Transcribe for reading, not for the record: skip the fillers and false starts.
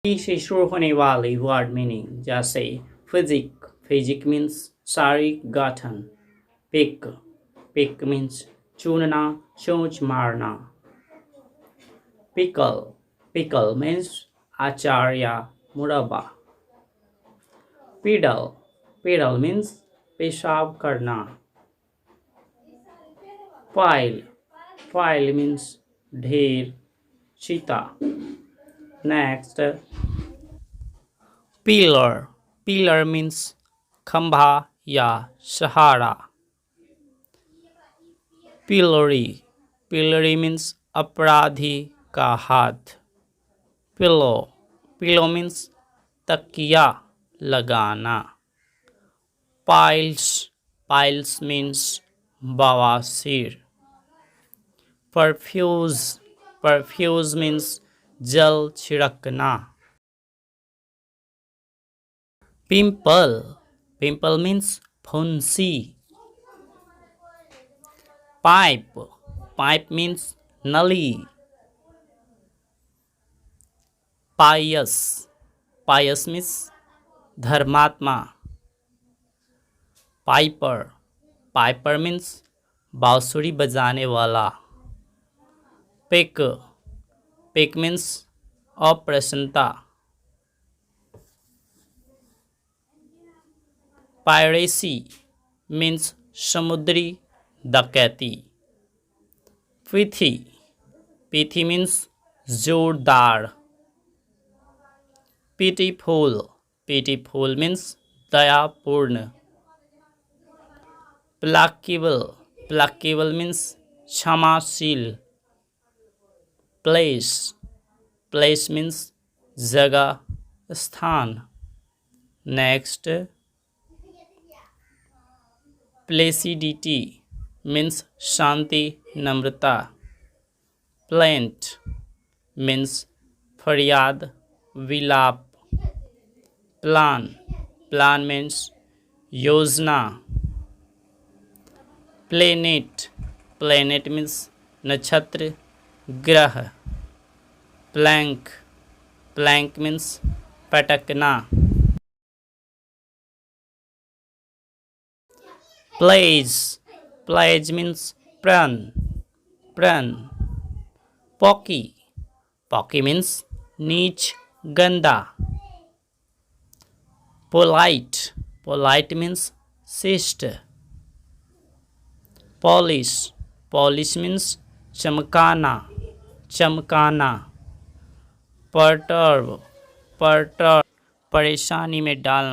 से शुरू होने वाली वर्ड मीनिंग जैसे फिजिक, फिजिक मीन्स शारीरिक गठन। पिक, पिक मीन्स चुनना, चोंच मारना। पिकल, पिकल मीन्स अचार या मुरब्बा। पिडल, पिडल मीन्स पेशाब करना। पाइल, पाइल मीन्स ढेर, चिता। नेक्स्ट, पिलर, पिलर मीन्स खंभा या सहारा। पिलरी, पिलरी मीन्स अपराधी का हाथ। पिलो, पिलो मीन्स तकिया लगाना। पाइल्स, पाइल्स मीन्स बवासीर। परफ्यूज, परफ्यूज मीन्स जल छिड़कना। पिंपल, पिंपल मीन्स फुंसी। पाइप, पाइप मीन्स नली। पायस, पायस मीन्स धर्मात्मा। पाइपर, पाइपर मीन्स बांसुरी बजाने वाला। पिक, पिक मीन्स अप्रसन्नता। पायरेसी मीन्स समुद्री डकैती। पिथी, पिथी मीन्स जोरदार। पिटीफुल, पिटीफुल मीन्स दयापूर्ण। प्लाकेबल, प्लाकेबल मीन्स क्षमाशील। प्लेस, प्लेस मीन्स जगह, स्थान। नेक्स्ट, प्लेसिडिटी मीन्स शांति, नम्रता। प्लेंट मीन्स फरियाद, विलाप। प्लान, प्लान मीन्स योजना। प्लेनेट, प्लेनेट मीन्स नक्षत्र, ग्रह। प्लैंक, प्लैंक मीन्स पटकना। प्लेज, प्लेज मीन्स प्रण, प्रण। पॉकी, पॉकी मीन्स नीच, गंदा। पोलाइट, पोलाइट मीन्स शिष्ट। पॉलिश, पॉलिश मीन्स चमकाना, चमकाना। परटर्ब, परटर्ब परेशानी में डालना।